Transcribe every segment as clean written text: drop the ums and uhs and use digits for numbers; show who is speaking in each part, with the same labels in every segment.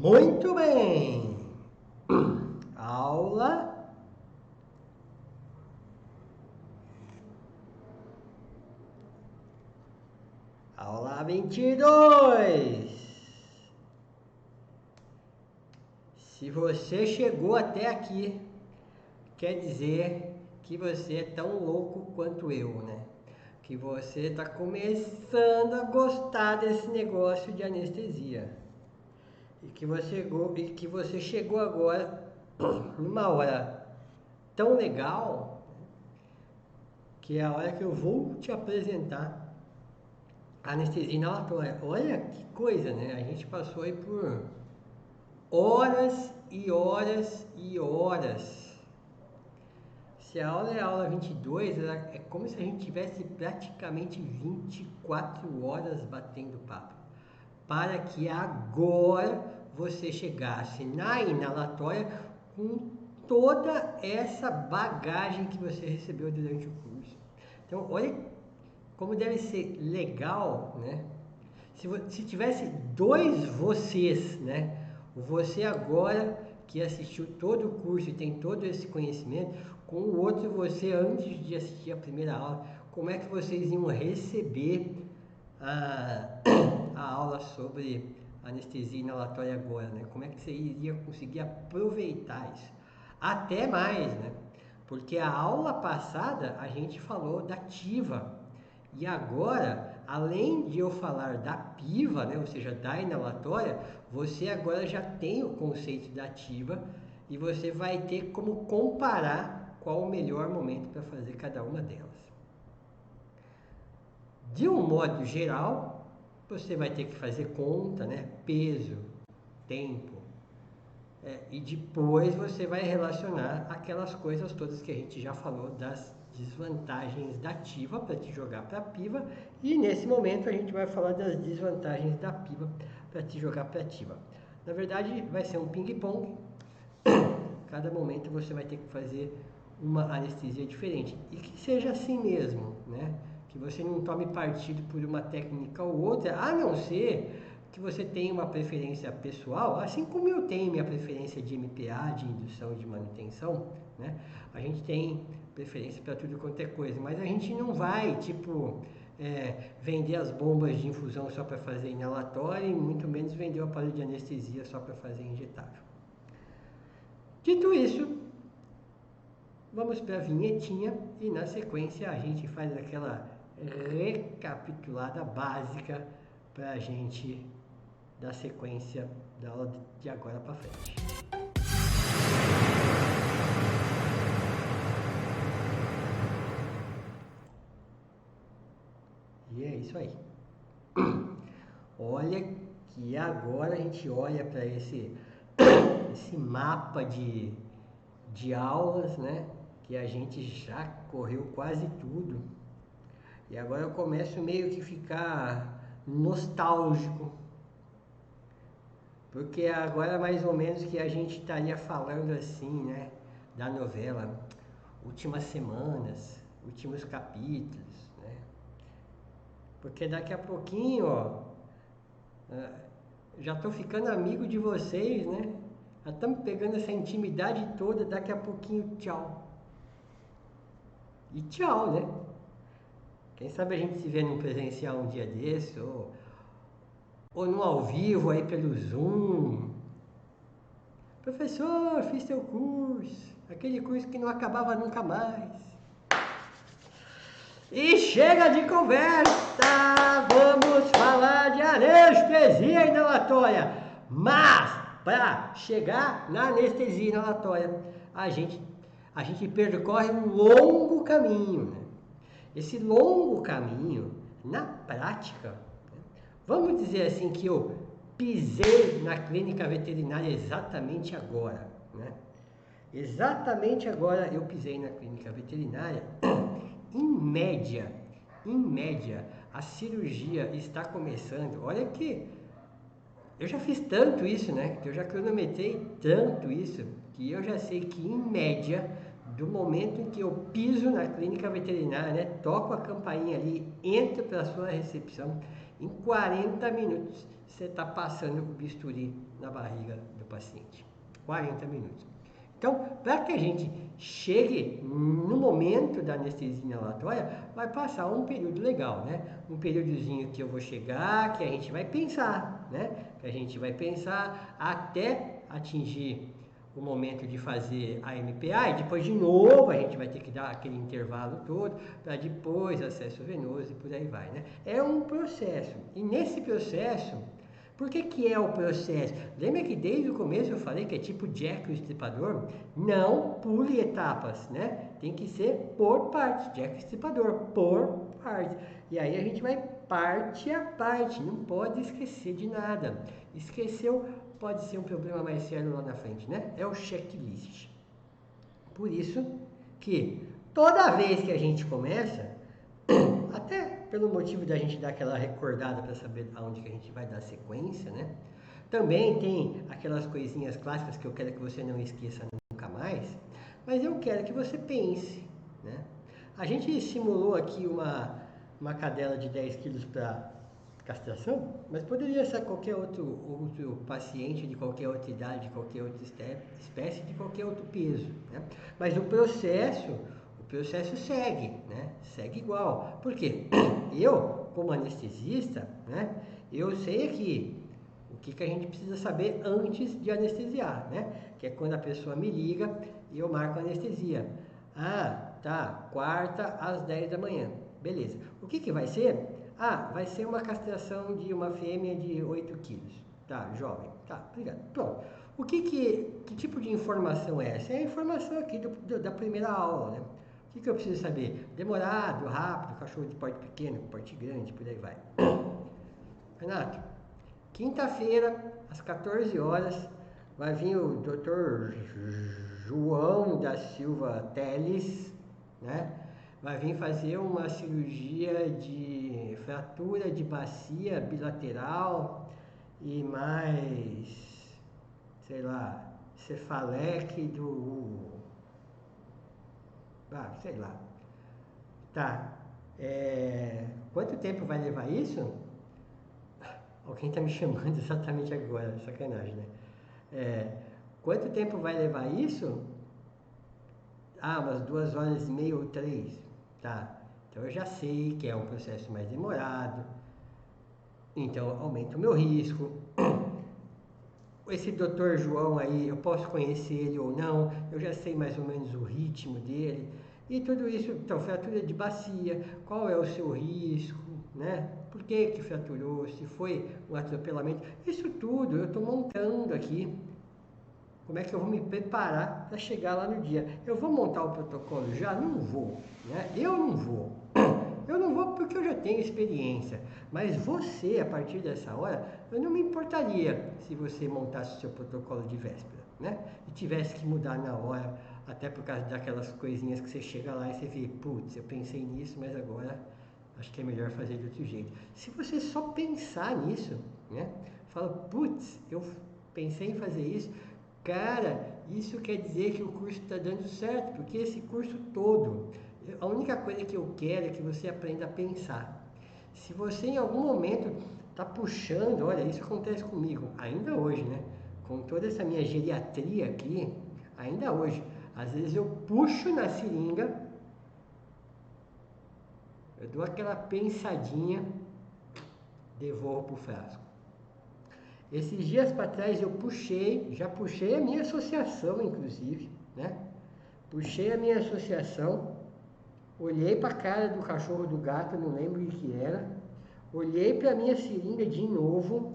Speaker 1: Muito bem. Aula. Aula 22. Se você chegou até aqui, quer dizer que você é tão louco quanto eu, né? Que você está começando a gostar desse negócio de anestesia. E que você chegou agora numa hora tão legal, que é a hora que eu vou te apresentar a anestesia inalatória. Olha que coisa, né? A gente passou aí por horas e horas e horas. Se a aula é a aula 22, é como se a gente tivesse praticamente 24 horas batendo papo. Para que agora você chegasse na inalatória com toda essa bagagem que você recebeu durante o curso. Então, olha como deve ser legal, né? Se tivesse dois vocês, né? Você agora que assistiu todo o curso e tem todo esse conhecimento, com o outro você antes de assistir a primeira aula, como é que vocês iam receber a aula sobre anestesia inalatória agora, né? Como é que você iria conseguir aproveitar isso? Até mais, né? Porque a aula passada a gente falou da TIVA. E agora, além de eu falar da PIVA, né, ou seja, da inalatória, você agora já tem o conceito da TIVA e você vai ter como comparar qual o melhor momento para fazer cada uma delas. De um modo geral, você vai ter que fazer conta, né, peso, tempo, e depois você vai relacionar aquelas coisas todas que a gente já falou das desvantagens da TIVA para te jogar para a PIVA, e nesse momento a gente vai falar das desvantagens da PIVA para te jogar para a TIVA. Na verdade, vai ser um ping-pong. Cada momento você vai ter que fazer uma anestesia diferente e que seja assim mesmo, né? Que você não tome partido por uma técnica ou outra, a não ser que você tenha uma preferência pessoal, assim como eu tenho minha preferência de MPA, de indução e de manutenção, né? A gente tem preferência para tudo quanto é coisa, mas a gente não vai, vender as bombas de infusão só para fazer inalatório e muito menos vender o aparelho de anestesia só para fazer injetável. Dito isso, vamos para a vinhetinha e na sequência a gente faz aquela recapitulada básica para a gente dar sequência da aula de agora para frente. E é isso aí. Olha que agora a gente olha para esse mapa de aulas, né? Que a gente já correu quase tudo. E agora eu começo meio que ficar nostálgico. Porque agora mais ou menos que a gente estaria falando assim, né? Da novela, últimas semanas, últimos capítulos, né? Porque daqui a pouquinho, já estou ficando amigo de vocês, né? Já estamos pegando essa intimidade toda, daqui a pouquinho, tchau. E tchau, né? Quem sabe a gente se vê num presencial um dia desse, ou no ao vivo aí pelo Zoom. Professor, fiz seu curso, aquele curso que não acabava nunca mais. E chega de conversa, vamos falar de anestesia inalatória. Mas, para chegar na anestesia inalatória, a gente percorre um longo caminho, né? Esse longo caminho, na prática, né? Vamos dizer assim que eu pisei na clínica veterinária exatamente agora, né? Exatamente agora eu pisei na clínica veterinária. Em média, a cirurgia está começando. Olha que eu já fiz tanto isso, né? Eu já cronometrei tanto isso que eu já sei que em média do momento em que eu piso na clínica veterinária, né, toco a campainha ali, entro para a sua recepção, em 40 minutos você está passando o bisturi na barriga do paciente. 40 minutos. Então, para que a gente chegue no momento da anestesia inalatória, vai passar um período legal, né? Um períodozinho que eu vou chegar, que a gente vai pensar, né? Que a gente vai pensar até atingir o momento de fazer a MPA, e depois de novo a gente vai ter que dar aquele intervalo todo para depois acesso venoso e por aí vai, né? É um processo. E nesse processo, por que é o processo? Lembra que desde o começo eu falei que é tipo Jack o Estripador? Não pule etapas, né? Tem que ser por partes, Jack o Estripador, por partes. E aí a gente vai parte a parte, não pode esquecer de nada. Esqueceu, pode ser um problema mais sério lá na frente, né? É o checklist. Por isso que toda vez que a gente começa, até pelo motivo da gente dar aquela recordada para saber aonde que a gente vai dar sequência, né? Também tem aquelas coisinhas clássicas que eu quero que você não esqueça nunca mais, mas eu quero que você pense, né? A gente simulou aqui uma cadela de 10 quilos para castração, mas poderia ser qualquer outro paciente de qualquer outra idade, de qualquer outra espécie, de qualquer outro peso, né? Mas o processo segue, né? Segue igual. Por quê? Eu, como anestesista, né? Eu sei aqui o que a gente precisa saber antes de anestesiar, né? Que é quando a pessoa me liga e eu marco a anestesia. Ah, tá, quarta às 10 da manhã. Beleza. O que vai ser? Ah, vai ser uma castração de uma fêmea de 8 quilos. Tá, jovem. Tá, obrigado. Pronto. Que tipo de informação é essa? É a informação aqui da primeira aula, né? O que eu preciso saber? Demorado, rápido, cachorro de porte pequeno, porte grande, por aí vai. Renato, quinta-feira, às 14 horas, vai vir o Dr. João da Silva Teles, né? Vai vir fazer uma cirurgia de fratura de bacia bilateral e mais, sei lá, cefaleque sei lá. Tá. Quanto tempo vai levar isso? Alguém tá me chamando exatamente agora, sacanagem, né? Quanto tempo vai levar isso? Ah, umas 2 horas e meia ou 3. Tá. Então eu já sei que é um processo mais demorado. Então aumenta o meu risco. Esse doutor João aí, eu posso conhecer ele ou não, eu já sei mais ou menos o ritmo dele. E tudo isso, então, fratura de bacia, qual é o seu risco, né? Por que fraturou, se foi um atropelamento, isso tudo eu estou montando aqui. Como é que eu vou me preparar para chegar lá no dia? Eu vou montar o protocolo já? Não vou, né? Eu não vou. Eu não vou porque eu já tenho experiência. Mas você, a partir dessa hora, eu não me importaria se você montasse o seu protocolo de véspera, né? E tivesse que mudar na hora, até por causa daquelas coisinhas que você chega lá e você vê, putz, eu pensei nisso, mas agora acho que é melhor fazer de outro jeito. Se você só pensar nisso, né? Fala, putz, eu pensei em fazer isso, cara, isso quer dizer que o curso está dando certo, porque esse curso todo, a única coisa que eu quero é que você aprenda a pensar. Se você em algum momento está puxando, olha, isso acontece comigo, ainda hoje, né? Com toda essa minha geriatria aqui, ainda hoje, às vezes eu puxo na seringa, eu dou aquela pensadinha, devolvo pro frasco. Esses dias para trás eu já puxei a minha associação, inclusive, né? Puxei a minha associação, olhei para a cara do cachorro, do gato, não lembro o que era, olhei para a minha seringa de novo,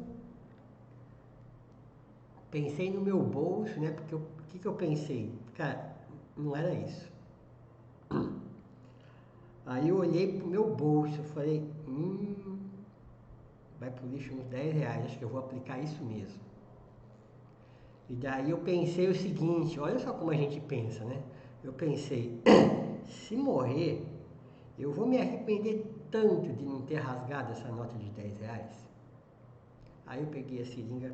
Speaker 1: pensei no meu bolso, né? Porque o que eu pensei? Cara, não era isso. Aí eu olhei pro meu bolso, falei, vai pro lixo uns 10 reais, acho que eu vou aplicar isso mesmo. E daí eu pensei o seguinte, olha só como a gente pensa, né? Eu pensei, se morrer, eu vou me arrepender tanto de não ter rasgado essa nota de 10 reais. Aí eu peguei a seringa,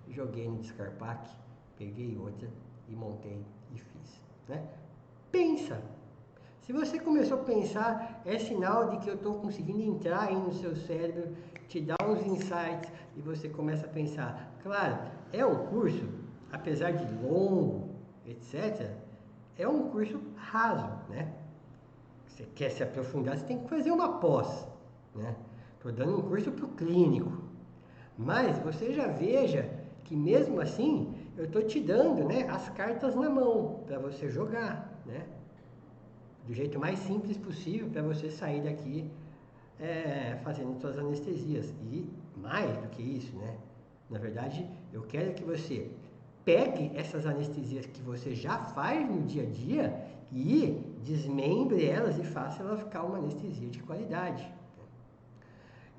Speaker 1: joguei no descarpaque, peguei outra e montei e fiz, né? pensa. Se você começou a pensar, é sinal de que eu estou conseguindo entrar aí no seu cérebro, te dar uns insights e você começa a pensar. Claro, é um curso, apesar de longo, etc., é um curso raso, né? Você quer se aprofundar, você tem que fazer uma pós, né? Estou dando um curso para o clínico, mas você já veja que mesmo assim eu estou te dando, né, as cartas na mão para você jogar, né? Do jeito mais simples possível para você sair daqui fazendo suas anestesias. E mais do que isso, né? Na verdade, eu quero que você pegue essas anestesias que você já faz no dia a dia e desmembre elas e faça ela ficar uma anestesia de qualidade.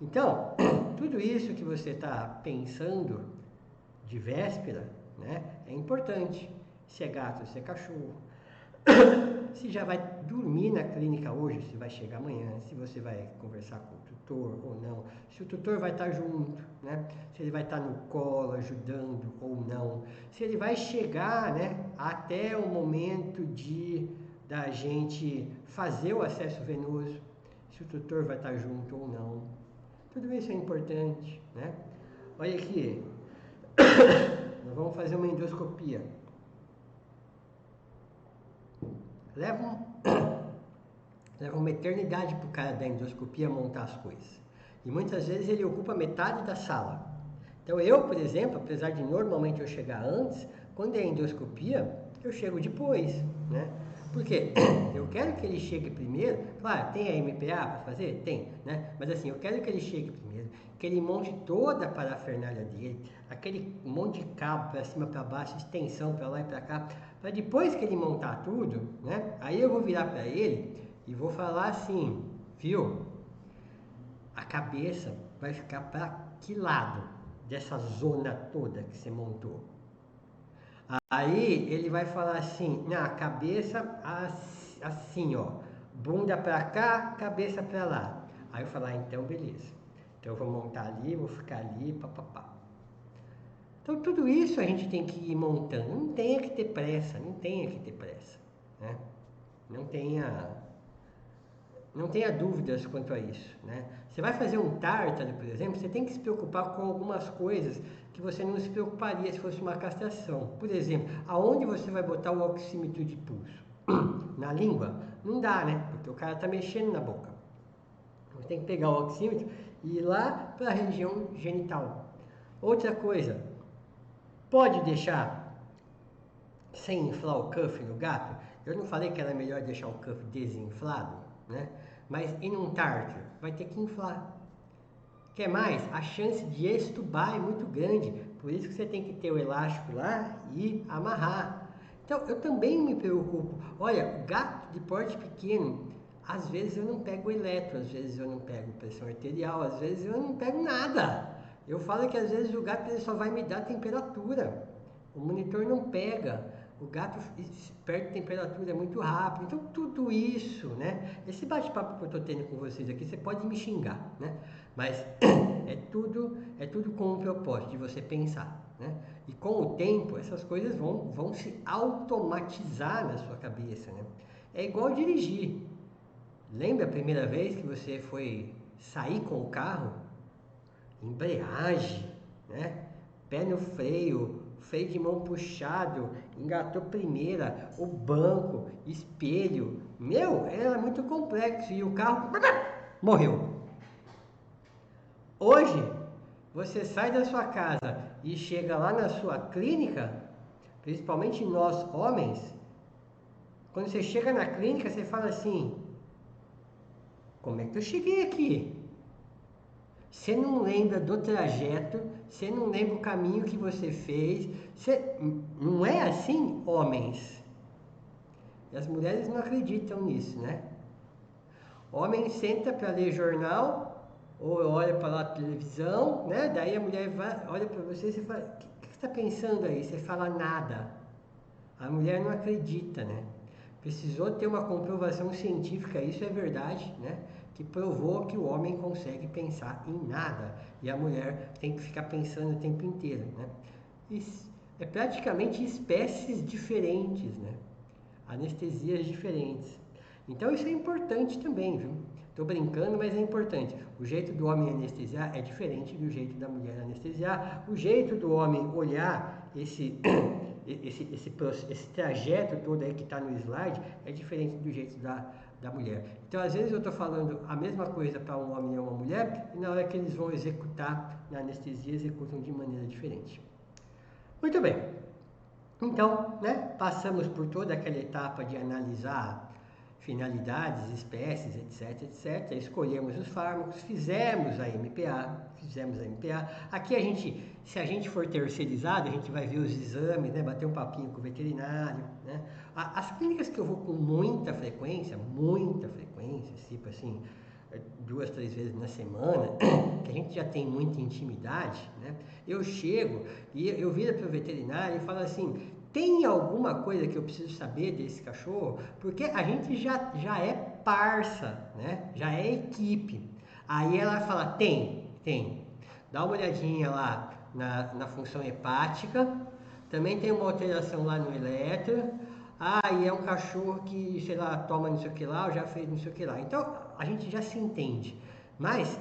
Speaker 1: Então, tudo isso que você está pensando de véspera, né, é importante. Se é gato, se é cachorro, se já vai dormir na clínica hoje, se vai chegar amanhã, se você vai conversar com o tutor ou não, se o tutor vai estar junto, né? Se ele vai estar no colo ajudando ou não, se ele vai chegar, né, até o momento da gente fazer o acesso venoso, se o tutor vai estar junto ou não. Tudo isso é importante, né? Olha aqui, nós vamos fazer uma endoscopia. Leva uma eternidade para o cara da endoscopia montar as coisas. E muitas vezes ele ocupa metade da sala. Então eu, por exemplo, apesar de normalmente eu chegar antes, quando é endoscopia, eu chego depois, né? Porque eu quero que ele chegue primeiro, claro, tem a MPA para fazer? Tem, né? Mas assim, eu quero que ele chegue primeiro, que ele monte toda a parafernália dele, aquele monte de cabo para cima, para baixo, extensão para lá e para cá, para depois que ele montar tudo, né? Aí eu vou virar para ele e vou falar assim, viu? A cabeça vai ficar para que lado dessa zona toda que você montou? Aí ele vai falar assim, na cabeça assim, ó, bunda para cá, cabeça para lá. Aí eu falar, então beleza. Então eu vou montar ali, vou ficar ali, papapá. Então tudo isso a gente tem que ir montando. Não tenha que ter pressa, não tenha que ter pressa, né? Não tenha dúvidas quanto a isso, né? Você vai fazer um tártaro, por exemplo, você tem que se preocupar com algumas coisas que você não se preocuparia se fosse uma castração. Por exemplo, aonde você vai botar o oxímetro de pulso? Na língua? Não dá, né? Porque o cara está mexendo na boca. Você tem que pegar o oxímetro e ir lá para a região genital. Outra coisa, pode deixar sem inflar o cuff no gato? Eu não falei que era melhor deixar o cuff desinflado, né? Mas em um tártaro, vai ter que inflar. Quer mais? A chance de extubar é muito grande, por isso que você tem que ter o elástico lá e amarrar. Então, eu também me preocupo. Olha, o gato de porte pequeno, às vezes eu não pego eletro, às vezes eu não pego pressão arterial, às vezes eu não pego nada. Eu falo que às vezes o gato ele só vai me dar temperatura. O monitor não pega. O gato perde temperatura muito rápido. Então, tudo isso, né? Esse bate-papo que eu estou tendo com vocês aqui, você pode me xingar, né? Mas é tudo com um propósito de você pensar, né? E com o tempo, essas coisas vão se automatizar na sua cabeça, né? É igual dirigir. Lembra a primeira vez que você foi sair com o carro? Embreagem, né? Pé no freio, freio de mão puxado, engatou primeira, o banco, espelho. Meu, era muito complexo e o carro morreu. Hoje, você sai da sua casa e chega lá na sua clínica, principalmente nós homens, quando você chega na clínica, você fala assim: como é que eu cheguei aqui? Você não lembra do trajeto, você não lembra o caminho que você fez. Não é assim, homens? E as mulheres não acreditam nisso, né? Homem senta para ler jornal, ou olha para a televisão, né? Daí a mulher olha para você e você fala: o que você está pensando aí? Você fala nada. A mulher não acredita, né? Precisou ter uma comprovação científica, isso é verdade, né? Que provou que o homem consegue pensar em nada e a mulher tem que ficar pensando o tempo inteiro, né? É praticamente espécies diferentes, né? anestesias diferentes. Então isso é importante também, viu? Estou brincando, mas é importante. O jeito do homem anestesiar é diferente do jeito da mulher anestesiar. O jeito do homem olhar esse trajeto todo aí que está no slide é diferente do jeito da mulher. Então, às vezes eu estou falando a mesma coisa para um homem e uma mulher, e na hora que eles vão executar na anestesia, executam de maneira diferente. Muito bem. Então, né, passamos por toda aquela etapa de analisar finalidades, espécies, etc, etc. Escolhemos os fármacos, fizemos a MPA. Aqui se a gente for terceirizado, a gente vai ver os exames, né, bater um papinho com o veterinário, né. As clínicas que eu vou com muita frequência, tipo assim, 2, 3 vezes na semana, que a gente já tem muita intimidade, né? Eu chego e eu viro para o veterinário e falo assim: tem alguma coisa que eu preciso saber desse cachorro? Porque a gente já é parça, né? Já é equipe. Aí ela fala: tem. Dá uma olhadinha lá na função hepática. Também tem uma alteração lá no eletro. E é um cachorro que, sei lá, toma não sei o que lá, ou já fez não sei o que lá. Então, a gente já se entende. Mas,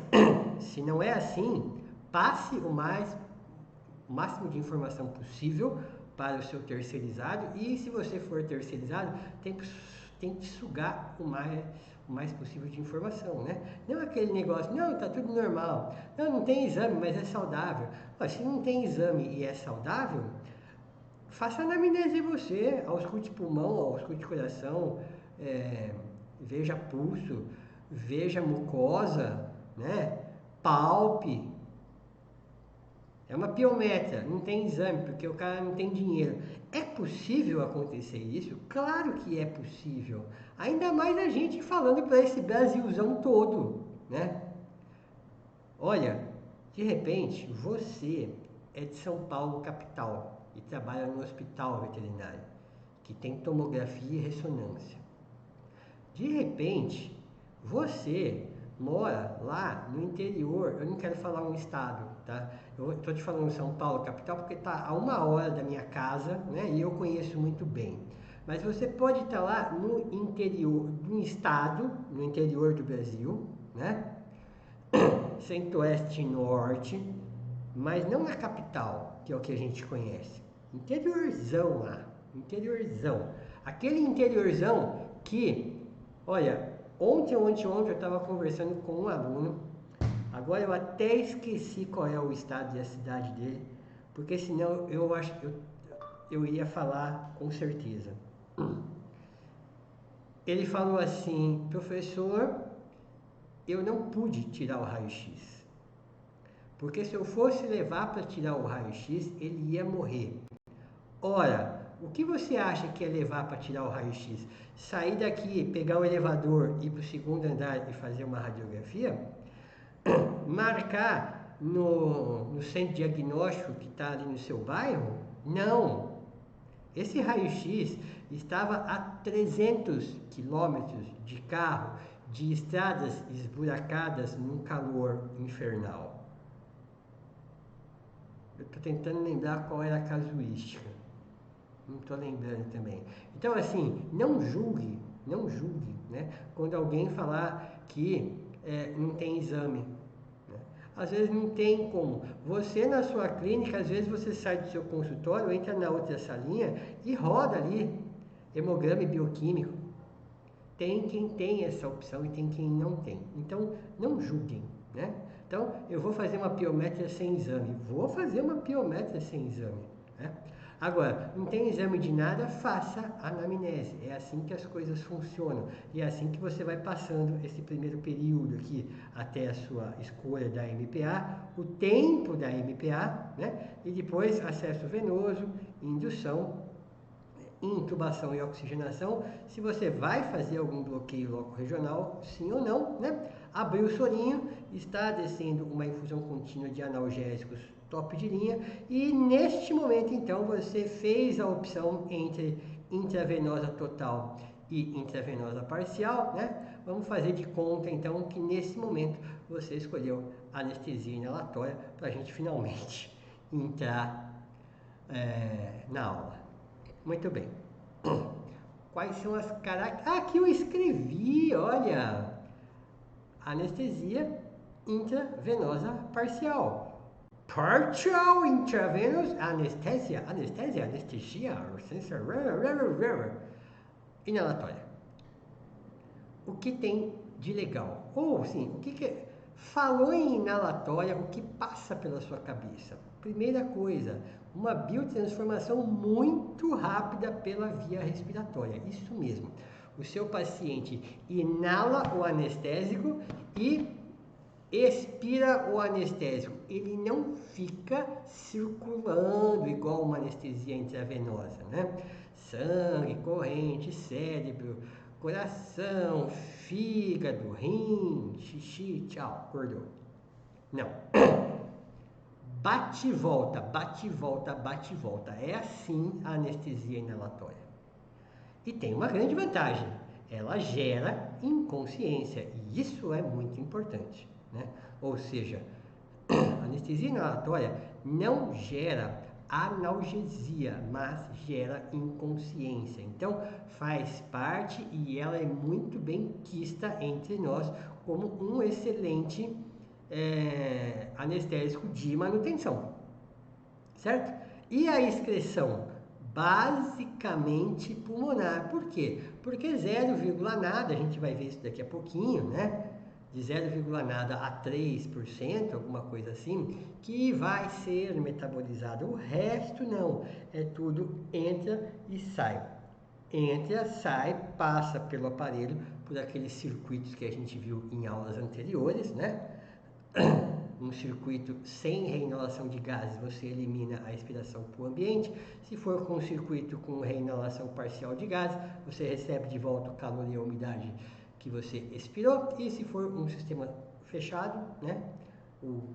Speaker 1: se não é assim, passe o máximo de informação possível para o seu terceirizado. E se você for terceirizado, tem que sugar o mais possível de informação, né? Não aquele negócio, não, tá tudo normal. Não tem exame, mas é saudável. Mas se não tem exame e é saudável, faça anamnese você, ausculte pulmão, ausculte coração, veja pulso, veja mucosa, né? Palpe. É uma piometra, não tem exame, porque o cara não tem dinheiro. É possível acontecer isso? Claro que é possível. Ainda mais a gente falando para esse Brasilzão todo, né? Olha, de repente, você é de São Paulo, capital, e trabalha no hospital veterinário, que tem tomografia e ressonância. De repente, você mora lá no interior, eu não quero falar um estado, tá? Eu estou te falando São Paulo, capital, porque está a 1 hora da minha casa, né? E eu conheço muito bem. Mas você pode estar lá no interior do estado, no interior do Brasil, né? Centro-Oeste e Norte, mas não na capital, que é o que a gente conhece. Interiorzão lá, interiorzão. Aquele interiorzão que, olha, ontem eu estava conversando com um aluno, agora eu até esqueci qual é o estado e a cidade dele, porque senão eu ia falar com certeza. Ele falou assim: professor, eu não pude tirar o raio-x. Porque se eu fosse levar para tirar o raio-x, ele ia morrer. Ora, o que você acha que é levar para tirar o raio-x? Sair daqui, pegar o elevador, ir para o segundo andar e fazer uma radiografia? Marcar no centro diagnóstico que está ali no seu bairro? Não. Esse raio-x estava a 300 quilômetros de carro, de estradas esburacadas num calor infernal. Eu estou tentando lembrar qual era a casuística. Não estou lembrando também. Então, assim, não julgue, né? Quando alguém falar que não tem exame. Né? Às vezes não tem como. Você na sua clínica, às vezes você sai do seu consultório, entra na outra salinha e roda ali hemograma e bioquímico. Tem quem tem essa opção e tem quem não tem. Então, não julguem, né? Então, eu vou fazer uma piométria sem exame. Vou fazer uma piométria sem exame, né? Agora, não tem exame de nada, faça anamnese. É assim que as coisas funcionam. E é assim que você vai passando esse primeiro período aqui até a sua escolha da MPA, o tempo da MPA, né? E depois acesso venoso, indução, intubação e oxigenação, se você vai fazer algum bloqueio loco-regional, sim ou não, né? Abriu o sorinho, está descendo uma infusão contínua de analgésicos top de linha e neste momento então você fez a opção entre intravenosa total e intravenosa parcial, né? Vamos fazer de conta então que nesse momento você escolheu anestesia inalatória para a gente finalmente entrar na aula. Muito bem. Quais são as características? Ah, aqui eu escrevi, olha. Anestesia intravenosa parcial. Partial intravenous anesthesia. Anestesia. Inalatória. O que tem de legal? Ou sim, o que falou em inalatória, o que passa pela sua cabeça? Primeira coisa, uma biotransformação muito rápida pela via respiratória. Isso mesmo. O seu paciente inala o anestésico e expira o anestésico. Ele não fica circulando igual uma anestesia intravenosa, né? Sangue, corrente, cérebro, coração, fígado, rim, xixi, tchau, acordou. Não. Bate e volta, bate e volta, bate e volta. É assim a anestesia inalatória. E tem uma grande vantagem. Ela gera inconsciência. E isso é muito importante, né? Ou seja, a anestesia inalatória não gera analgesia, mas gera inconsciência. Então, faz parte e ela é muito bem quista entre nós como um excelente anestésico de manutenção, certo? E a excreção? Basicamente pulmonar. Por quê? Porque 0, nada, a gente vai ver isso daqui a pouquinho, né? De 0, nada a 3%, alguma coisa assim, que vai ser metabolizado. O resto não, é tudo entra e sai. Entra, sai, passa pelo aparelho, por aqueles circuitos que a gente viu em aulas anteriores, né? Um circuito sem reinalação de gases, você elimina a expiração para o ambiente. Se for com um circuito com reinalação parcial de gases, você recebe de volta o calor e a umidade que você expirou. E se for um sistema fechado, né,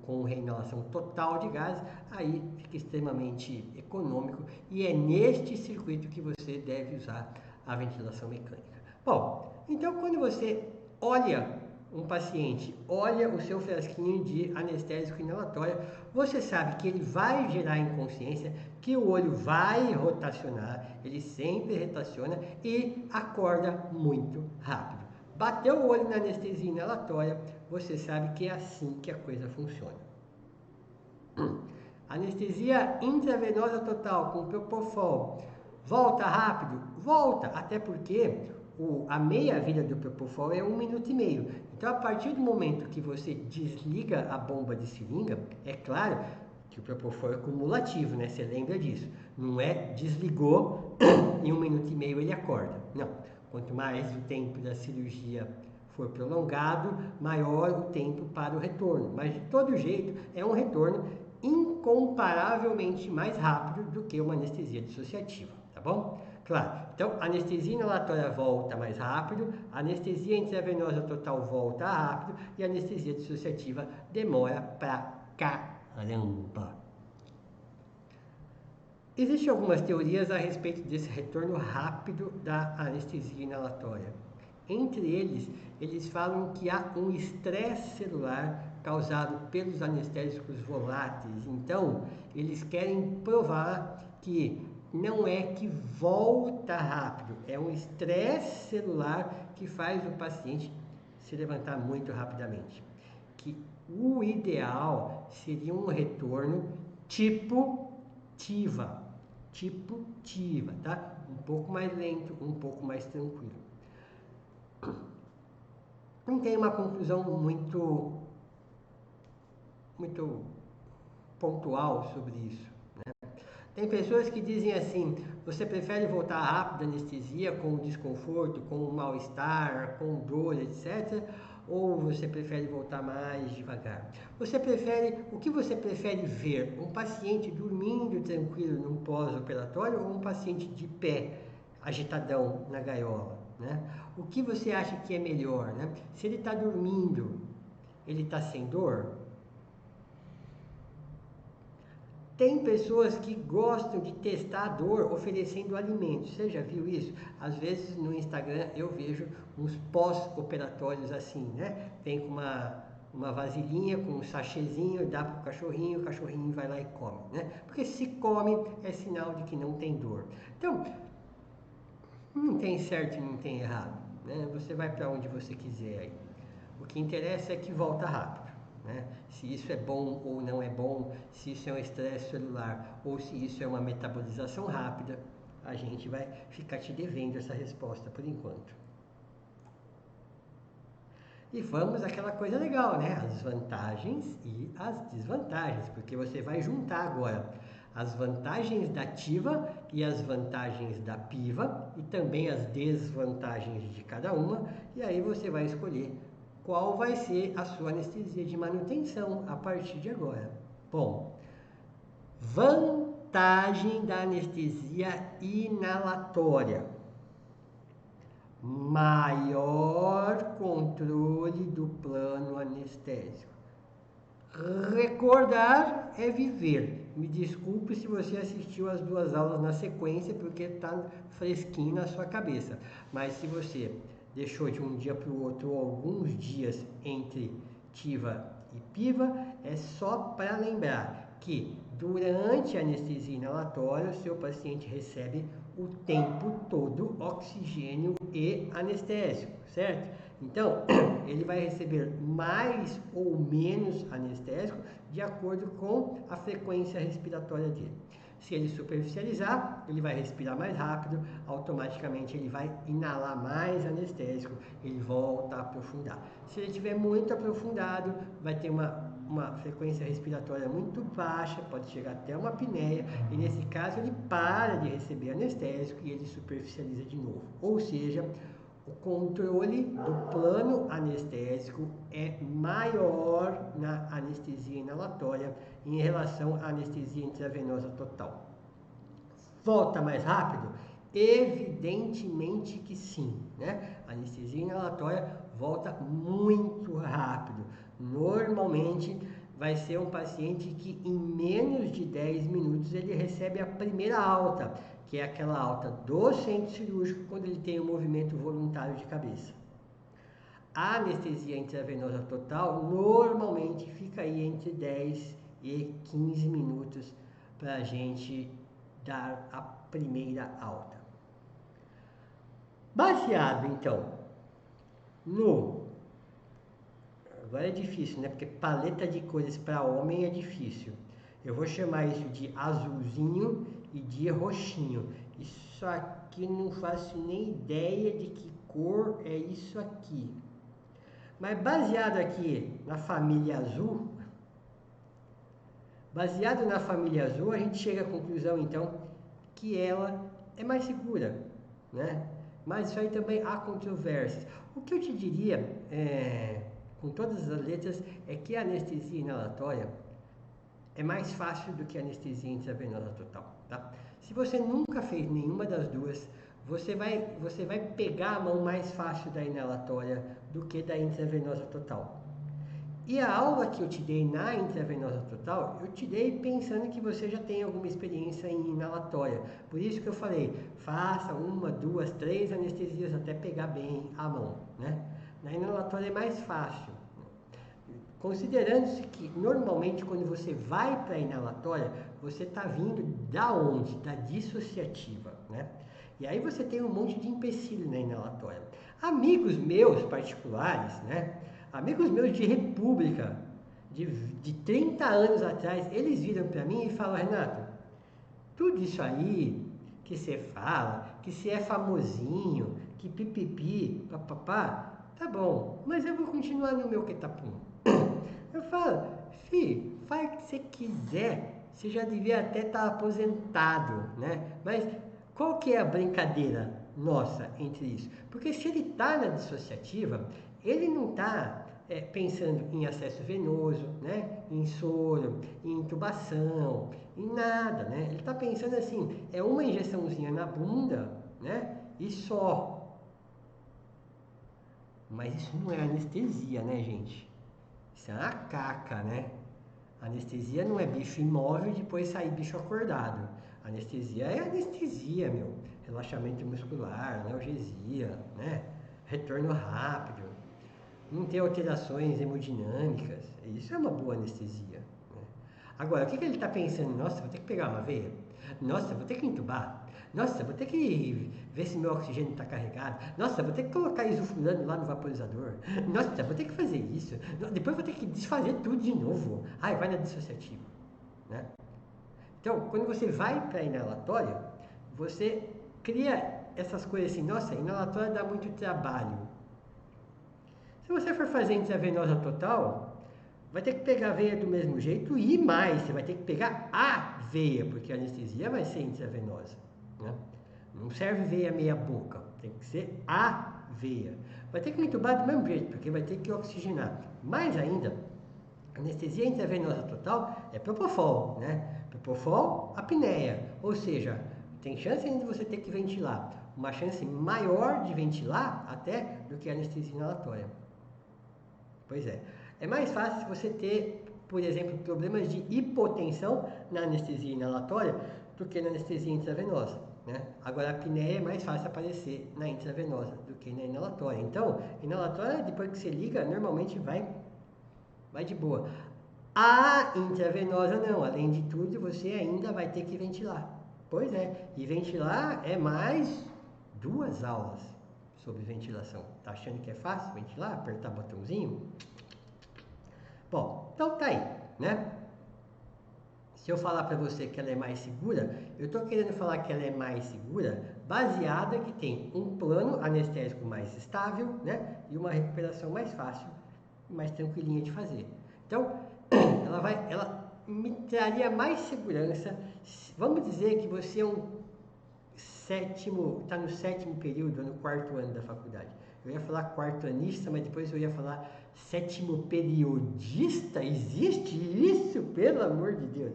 Speaker 1: com reinalação total de gases, aí fica extremamente econômico e é neste circuito que você deve usar a ventilação mecânica. Bom, então quando você olha um paciente, olha o seu frasquinho de anestésico inalatório, você sabe que ele vai gerar inconsciência, que o olho vai rotacionar, ele sempre rotaciona e acorda muito rápido. Bateu o olho na anestesia inalatória, você sabe que é assim que a coisa funciona. Anestesia intravenosa total com Propofol. Volta rápido? Volta, até porque a meia-vida do Propofol é 1,5 minutos. Então, a partir do momento que você desliga a bomba de seringa, é claro que o Propofol é cumulativo, né? Você lembra disso. Não é desligou em 1,5 minutos ele acorda. Não. Quanto mais o tempo da cirurgia for prolongado, maior o tempo para o retorno. Mas, de todo jeito, é um retorno incomparavelmente mais rápido do que uma anestesia dissociativa, tá bom? Claro, então anestesia inalatória volta mais rápido, anestesia intravenosa total volta rápido e anestesia dissociativa demora pra caramba. Existem algumas teorias a respeito desse retorno rápido da anestesia inalatória. Entre eles falam que há um estresse celular causado pelos anestésicos voláteis. Então, eles querem provar que não é que volta rápido, é um estresse celular que faz o paciente se levantar muito rapidamente. Que o ideal seria um retorno tipo TIVA, tá? Um pouco mais lento, um pouco mais tranquilo. Não tem uma conclusão muito pontual sobre isso, né? Tem pessoas que dizem assim, você prefere voltar rápido à anestesia com desconforto, com mal-estar, com dor, etc., ou você prefere voltar mais devagar? O que você prefere ver? Um paciente dormindo tranquilo num pós-operatório ou um paciente de pé, agitadão na gaiola, né? O que você acha que é melhor, né? Se ele está dormindo, ele está sem dor? Tem pessoas que gostam de testar a dor oferecendo alimentos. Você já viu isso? Às vezes no Instagram eu vejo uns pós-operatórios assim, né? Vem com uma vasilhinha, com um sachêzinho, dá para o cachorrinho vai lá e come, né? Porque se come é sinal de que não tem dor. Então, Não tem certo e não tem errado, né? Você vai para onde você quiser aí. O que interessa é que volta rápido, né? Se isso é bom ou não é bom, se isso é um estresse celular ou se isso é uma metabolização rápida, a gente vai ficar te devendo essa resposta por enquanto. E vamos àquela coisa legal, né? As vantagens e as desvantagens, porque você vai juntar agora as vantagens da ativa e as vantagens da piva e também as desvantagens de cada uma, e aí você vai escolher qual vai ser a sua anestesia de manutenção a partir de agora. Bom, vantagem da anestesia inalatória: maior controle do plano anestésico. Recordar é viver. Me desculpe se você assistiu as 2 aulas na sequência, porque está fresquinho na sua cabeça. Mas se você deixou de um dia para o outro alguns dias entre TIVA e PIVA, é só para lembrar que durante a anestesia inalatória, o seu paciente recebe o tempo todo oxigênio e anestésico, certo? Então, ele vai receber mais ou menos anestésico de acordo com a frequência respiratória dele. Se ele superficializar, ele vai respirar mais rápido, automaticamente ele vai inalar mais anestésico, ele volta a aprofundar. Se ele tiver muito aprofundado, vai ter uma frequência respiratória muito baixa, pode chegar até uma apneia, e nesse caso ele para de receber anestésico e ele superficializa de novo. Ou seja, o controle do plano anestésico é maior na anestesia inalatória em relação à anestesia intravenosa total. Volta mais rápido? Evidentemente que sim, né? A anestesia inalatória volta muito rápido. Normalmente vai ser um paciente que em menos de 10 minutos ele recebe a primeira alta, que é aquela alta do centro cirúrgico quando ele tem um movimento voluntário de cabeça. A anestesia intravenosa total normalmente fica aí entre 10 e 15 minutos para a gente dar a primeira alta. Baseado então no... Agora é difícil, né? Porque paleta de cores para homem é difícil. Eu vou chamar isso de azulzinho e de roxinho. Isso aqui não faço nem ideia de que cor é isso aqui. Mas baseado aqui na família azul, a gente chega à conclusão então que ela é mais segura, né? Mas isso aí também há controvérsias. O que eu te diria, com todas as letras, é que a anestesia inalatória é mais fácil do que a anestesia intravenosa total, tá? Se você nunca fez nenhuma das duas, você vai pegar a mão mais fácil da inalatória do que da intravenosa total. E a aula que eu te dei na intravenosa total, eu te dei pensando que você já tem alguma experiência em inalatória. Por isso que eu falei, faça 1, 2, 3 anestesias até pegar bem a mão, né? Na inalatória é mais fácil. Considerando-se que normalmente quando você vai para a inalatória, você está vindo da onde? Da dissociativa, né? E aí você tem um monte de empecilho na inalatória. Amigos meus particulares, né? Amigos meus de república, de 30 anos atrás, eles viram para mim e falam: Renato, tudo isso aí que você fala, que você é famosinho, que pipipi, papapá, tá bom, mas eu vou continuar no meu quetapum. Eu falo: filho, faz o que você quiser, você já devia até estar aposentado, né? Mas qual que é a brincadeira nossa entre isso? Porque se ele está na dissociativa, ele não está pensando em acesso venoso, né? Em soro, em intubação, em nada, né? Ele está pensando assim, é uma injeçãozinha na bunda, né? E só. Mas isso não é anestesia, né, gente? Isso é uma caca, né? Anestesia não é bicho imóvel e depois sair bicho acordado. Anestesia é anestesia, meu. Relaxamento muscular, analgesia, né? Retorno rápido. Não ter alterações hemodinâmicas. Isso é uma boa anestesia, né? Agora, o que ele está pensando? Nossa, vou ter que pegar uma veia? Nossa, vou ter que entubar? Nossa, vou ter que ver se meu oxigênio está carregado. Nossa, vou ter que colocar isoflurano lá no vaporizador. Nossa, vou ter que fazer isso. Depois vou ter que desfazer tudo de novo. Ai, vai na dissociativa, né? Então, quando você vai para inalatório, você cria essas coisas assim, nossa, inalatório dá muito trabalho. Se você for fazer intravenosa total, vai ter que pegar a veia do mesmo jeito e mais, você vai ter que pegar a veia, porque a anestesia vai ser intravenosa, né? Não serve veia meia boca, tem que ser a veia. Vai ter que entubar do mesmo jeito, porque vai ter que oxigenar. Mais ainda, anestesia intravenosa total é propofol, né? Propofol, apneia, ou seja, tem chance ainda de você ter que ventilar. Uma chance maior de ventilar até do que a anestesia inalatória. Pois é. É mais fácil você ter, por exemplo, problemas de hipotensão na anestesia inalatória do que na anestesia intravenosa, né? Agora, a apneia é mais fácil aparecer na intravenosa do que na inalatória. Então, inalatória, depois que você liga, normalmente vai de boa. A intravenosa não, além de tudo, você ainda vai ter que ventilar. Pois é, e ventilar é mais 2 aulas sobre ventilação. Tá achando que é fácil ventilar, apertar botãozinho? Bom, então tá aí, né? Se eu falar para você que ela é mais segura, eu estou querendo falar que ela é mais segura baseada que tem um plano anestésico mais estável, né? E uma recuperação mais fácil, mais tranquilinha de fazer. Então, ela me traria mais segurança. Vamos dizer que você é está no 7º período, no 4º ano da faculdade. Eu ia falar quarto-anista, mas depois eu ia falar 7º periodista. Existe isso, pelo amor de Deus.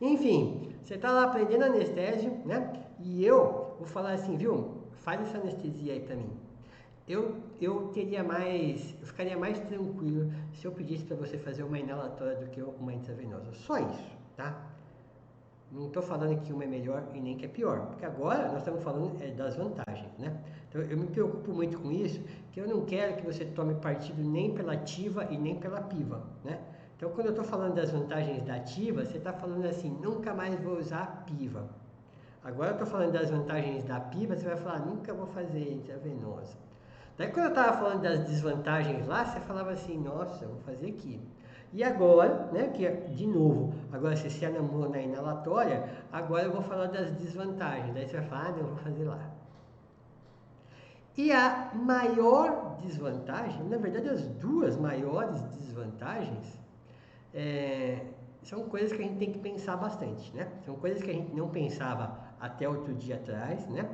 Speaker 1: Enfim, você está lá aprendendo anestésio, né? E eu vou falar assim, viu? Faz essa anestesia aí para mim. Eu ficaria mais tranquilo se eu pedisse para você fazer uma inalatória do que uma intravenosa. Só isso, tá? Não estou falando que uma é melhor e nem que é pior, porque agora nós estamos falando das vantagens, né? Então eu me preocupo muito com isso, que eu não quero que você tome partido nem pela ativa e nem pela piva, né? Então quando eu estou falando das vantagens da ativa, você está falando assim, nunca mais vou usar a piva. Agora eu estou falando das vantagens da piva, você vai falar, nunca vou fazer intravenosa. Daí quando eu estava falando das desvantagens lá, você falava assim, nossa, eu vou fazer aqui. E agora, né, que de novo, agora se você anamou na inalatória, agora eu vou falar das desvantagens. Daí você vai falar, não, eu vou fazer lá. E a maior desvantagem, na verdade as duas maiores desvantagens, são coisas que a gente tem que pensar bastante, né? São coisas que a gente não pensava até outro dia atrás, né?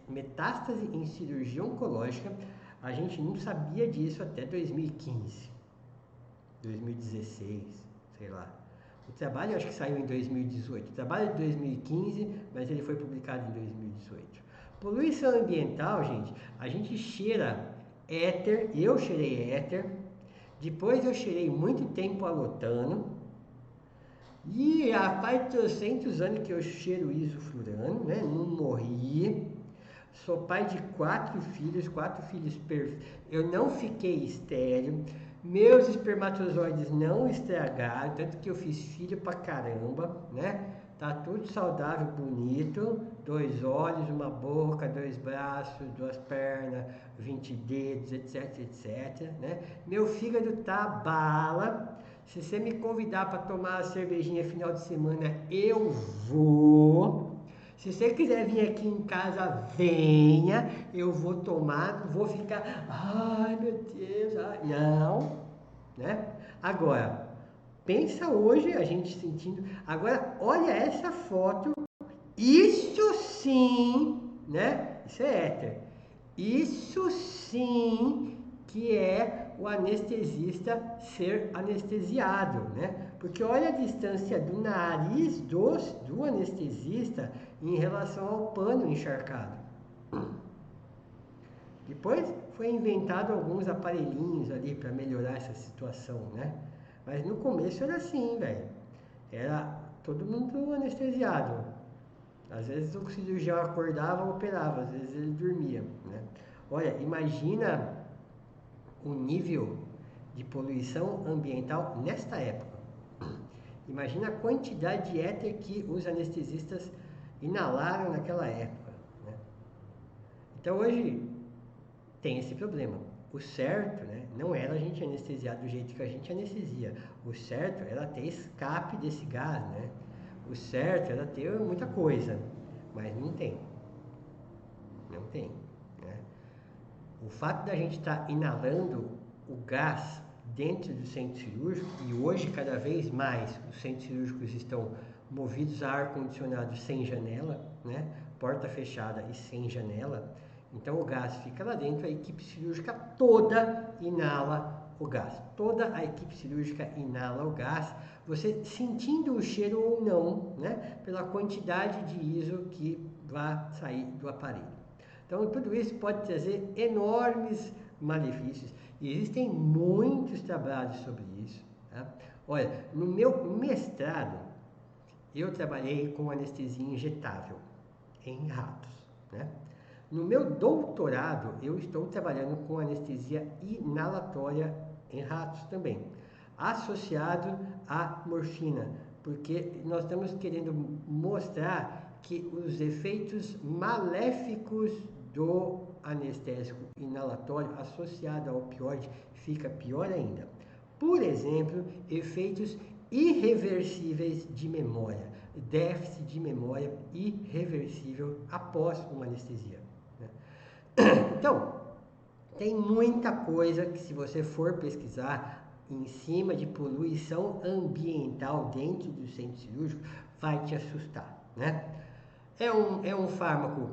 Speaker 1: Metástase em cirurgia oncológica, a gente não sabia disso até 2015, 2016, sei lá. O trabalho acho que saiu em 2018, o trabalho é de 2015, mas ele foi publicado em 2018. Poluição ambiental, gente, a gente cheira éter, eu cheirei éter, depois eu cheirei muito tempo halotano, e há faz 300 anos que eu cheiro isoflurano, né? Não morri. Sou pai de 4 filhos perfeitos. Eu não fiquei estéril. Meus espermatozoides não estragaram, tanto que eu fiz filho pra caramba, né? Tá tudo saudável, bonito. 2 olhos, uma boca, 2 braços, 2 pernas, 20 dedos, etc, etc, né? Meu fígado tá bala. Se você me convidar para tomar uma cervejinha final de semana, eu vou. Se você quiser vir aqui em casa, venha. Eu vou tomar, não vou ficar, ai meu Deus, ai. Não, né? Agora, pensa hoje a gente sentindo. Agora, olha essa foto. Isso sim, né? Isso é éter. Isso sim que é o anestesista ser anestesiado, né? Porque olha a distância do nariz do anestesista em relação ao pano encharcado. Depois foi inventado alguns aparelhinhos ali para melhorar essa situação, né? Mas no começo era assim, velho. Era todo mundo anestesiado. Às vezes o cirurgião acordava, operava, às vezes ele dormia, né? Olha, imagina o nível de poluição ambiental nesta época. Imagina a quantidade de éter que os anestesistas inalaram naquela época, né? Então hoje tem esse problema. O certo, né, não era a gente anestesiar do jeito que a gente anestesia. O certo era ter escape desse gás, né? O certo era ter muita coisa, mas não tem. Não tem, né? O fato da gente estar inalando o gás dentro do centro cirúrgico, e hoje cada vez mais os centros cirúrgicos estão movidos a ar-condicionado sem janela, né? Porta fechada e sem janela, então o gás fica lá dentro, a equipe cirúrgica toda inala o gás. Toda a equipe cirúrgica inala o gás, você sentindo o cheiro ou não, né? Pela quantidade de ISO que vai sair do aparelho. Então, tudo isso pode trazer enormes malefícios. E existem muitos trabalhos sobre isso. Tá? Olha, no meu mestrado, eu trabalhei com anestesia injetável em ratos. Né? No meu doutorado, eu estou trabalhando com anestesia inalatória em ratos também, associado à morfina, porque nós estamos querendo mostrar que os efeitos maléficos do anestésico inalatório associado ao opioide fica pior ainda. Por exemplo, efeitos irreversíveis de memória, déficit de memória irreversível após uma anestesia. Né? Então, tem muita coisa que, se você for pesquisar em cima de poluição ambiental dentro do centro cirúrgico, vai te assustar, né? É um fármaco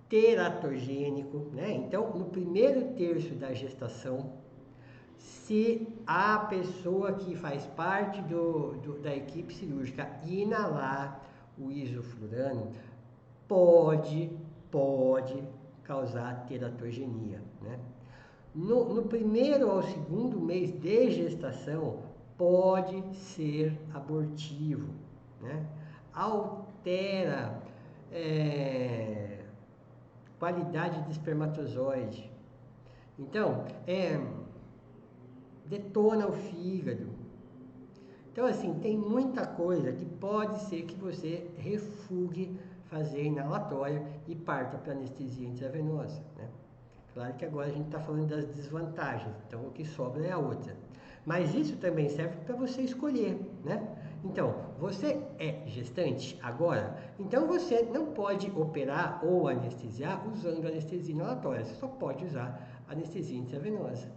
Speaker 1: teratogênico, né? Então, no primeiro terço da gestação, se a pessoa que faz parte da equipe cirúrgica inalar o isoflurano, pode causar teratogenia, né? No primeiro ao segundo mês de gestação, pode ser abortivo, né? Altera qualidade de espermatozoide. Então, detona o fígado. Então, assim, tem muita coisa que pode ser que você refugue fazer inalatória e parta para anestesia intravenosa, né? Claro que agora a gente está falando das desvantagens, então o que sobra é a outra. Mas isso também serve para você escolher, né? Então, você é gestante agora? Então você não pode operar ou anestesiar usando anestesia inalatória, você só pode usar anestesia intravenosa.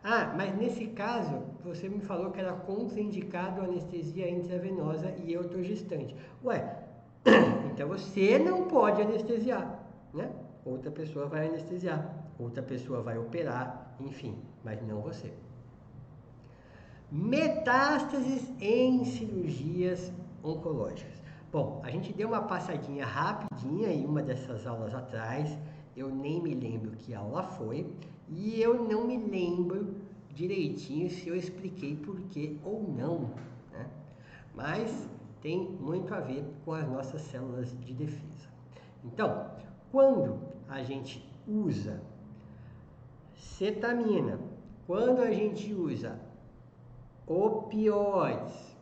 Speaker 1: Ah, mas nesse caso, você me falou que era contraindicado a anestesia intravenosa e eu estou gestante. Ué, então você não pode anestesiar, né? Outra pessoa vai anestesiar, outra pessoa vai operar, enfim, mas não você. Metástases em cirurgias oncológicas. Bom, a gente deu uma passadinha rapidinha em uma dessas aulas atrás, eu nem me lembro que aula foi, e eu não me lembro direitinho se eu expliquei por que ou não, né? Mas tem muito a ver com as nossas células de defesa. Então, quando a gente usa cetamina, quando a gente usa opioides,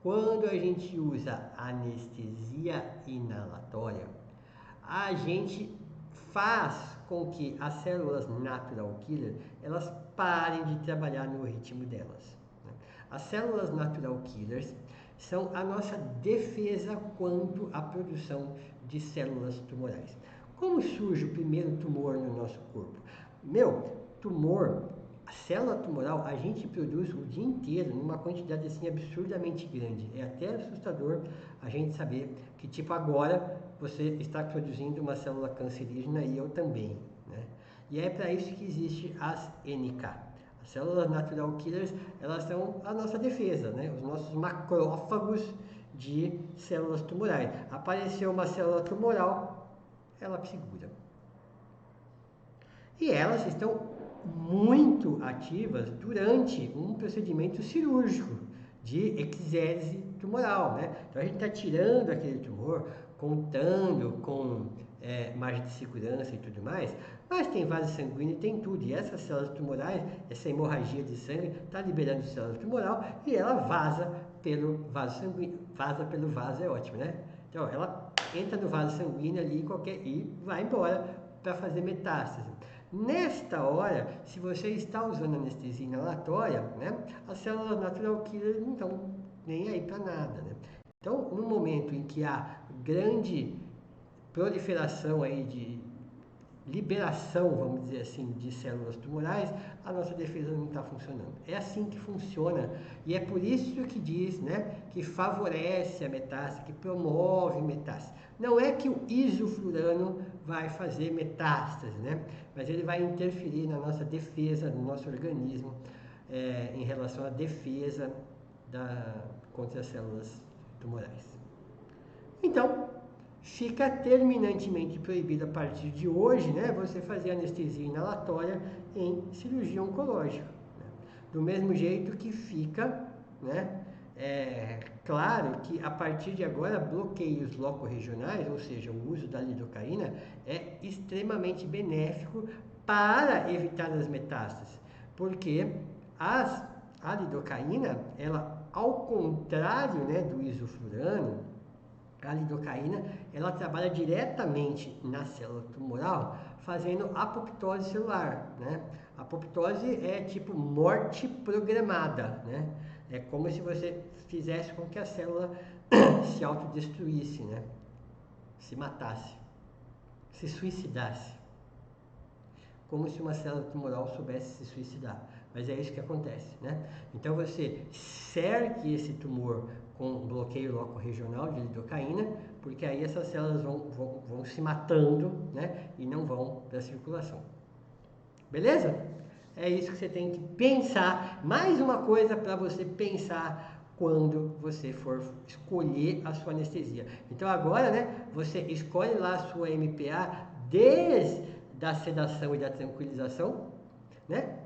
Speaker 1: quando a gente usa anestesia inalatória, a gente faz com que as células natural killer elas parem de trabalhar no ritmo delas. As células natural killers são a nossa defesa quanto à produção de células tumorais. Como surge o primeiro tumor no nosso corpo? Tumor, a célula tumoral, a gente produz o dia inteiro numa quantidade assim absurdamente grande. É até assustador a gente saber que, tipo, agora você está produzindo uma célula cancerígena e eu também, né? E é para isso que existe as NK. As células natural killers, elas são a nossa defesa, né? Os nossos macrófagos de células tumorais. Apareceu uma célula tumoral, ela segura. E elas estão muito ativas durante um procedimento cirúrgico de exérese tumoral, né? Então a gente está tirando aquele tumor, contando com margem de segurança e tudo mais, mas tem vaso sanguíneo, tem tudo, e essas células tumorais, essa hemorragia de sangue está liberando célula tumoral e ela vaza pelo vaso sanguíneo, vaza pelo vaso é ótimo, né? Então, ela entra no vaso sanguíneo ali e vai embora para fazer metástase. Nesta hora, se você está usando anestesia inalatória, né, as células natural killer não estão nem aí para nada, né? Então, no momento em que há grande proliferação aí de liberação, vamos dizer assim, de células tumorais, a nossa defesa não está funcionando. É assim que funciona e é por isso que diz, né, que favorece a metástase, que promove metástase. Não é que o isoflurano vai fazer metástase, né, mas ele vai interferir na nossa defesa, no nosso organismo, em relação à defesa contra as células tumorais. Então, fica terminantemente proibido a partir de hoje, né, você fazer anestesia inalatória em cirurgia oncológica. Né? Do mesmo jeito que fica, né, claro que a partir de agora bloqueios locorregionais, ou seja, o uso da lidocaína, é extremamente benéfico para evitar as metástases, porque a lidocaína, ela, ao contrário, né, do isoflurano, a lidocaína, ela trabalha diretamente na célula tumoral, fazendo apoptose celular, né? Apoptose é tipo morte programada, né? É como se você fizesse com que a célula se autodestruísse, né? Se matasse, se suicidasse. Como se uma célula tumoral soubesse se suicidar. Mas é isso que acontece, né? Então você cerque esse tumor com bloqueio locorregional de lidocaína, porque aí essas células vão se matando, né? E não vão para a circulação. Beleza? É isso que você tem que pensar. Mais uma coisa para você pensar quando você for escolher a sua anestesia. Então agora, né? Você escolhe lá a sua MPA desde da sedação e da tranquilização, né?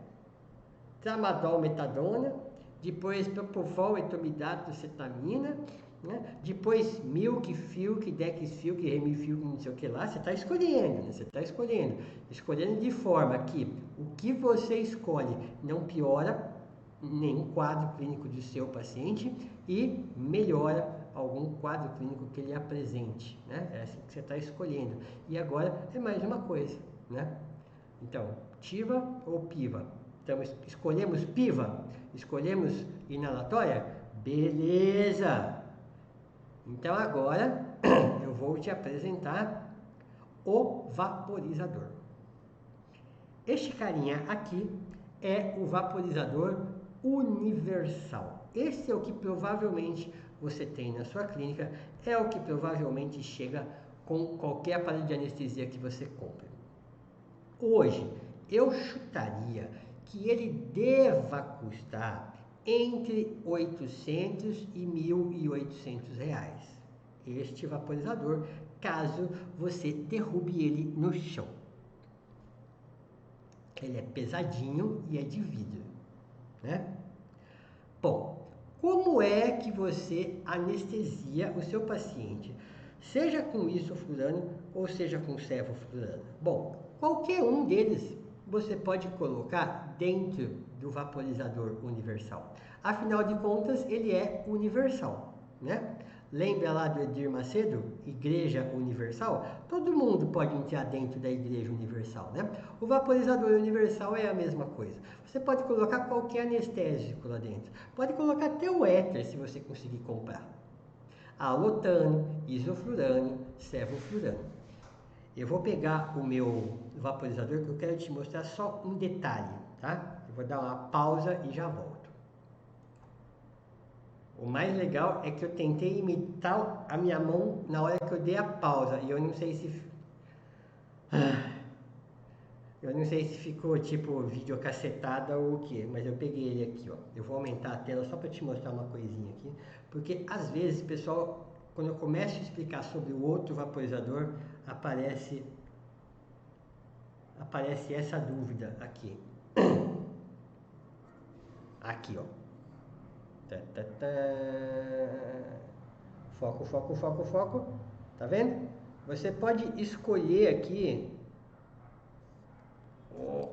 Speaker 1: Tramadol, metadona, depois propofol, etomidato, cetamina, né? Depois milk, filk, dexfilk, remifilk, não sei o que lá, você está escolhendo, né? Você está escolhendo de forma que o que você escolhe não piora nenhum quadro clínico do seu paciente e melhora algum quadro clínico que ele apresente, né? É assim que você está escolhendo. E agora é mais uma coisa, né? Então, TIVA ou PIVA? Então, escolhemos PIVA? Escolhemos inalatória? Beleza! Então, agora eu vou te apresentar o vaporizador. Este carinha aqui é o vaporizador universal. Esse é o que provavelmente você tem na sua clínica, é o que provavelmente chega com qualquer aparelho de anestesia que você compre. Hoje, eu chutaria que ele deva custar entre 800 e 1.800 reais. Este vaporizador, caso você derrube ele no chão. Ele é pesadinho e é de vidro, né? Bom, como é que você anestesia o seu paciente? Seja com isoflurano ou seja com sevoflurano. Bom, qualquer um deles você pode colocar dentro do vaporizador universal. Afinal de contas, ele é universal, né? Lembra lá do Edir Macedo, Igreja Universal? Todo mundo pode entrar dentro da Igreja Universal, né? O vaporizador universal é a mesma coisa. Você pode colocar qualquer anestésico lá dentro. Pode colocar até o éter, se você conseguir comprar. Alotano, isoflurano, sevoflurano. Eu vou pegar o meu vaporizador, que eu quero te mostrar só um detalhe, tá? Eu vou dar uma pausa e já volto. O mais legal é que eu tentei imitar a minha mão na hora que eu dei a pausa. E eu não sei se... Eu não sei se ficou tipo videocassetada ou o que, mas eu peguei ele aqui, ó. Eu vou aumentar a tela só para te mostrar uma coisinha aqui. Porque às vezes, pessoal, quando eu começo a explicar sobre o outro vaporizador, aparece essa dúvida aqui. Aqui, ó. Foco, foco, foco, foco. Tá vendo? Você pode escolher aqui. Oh,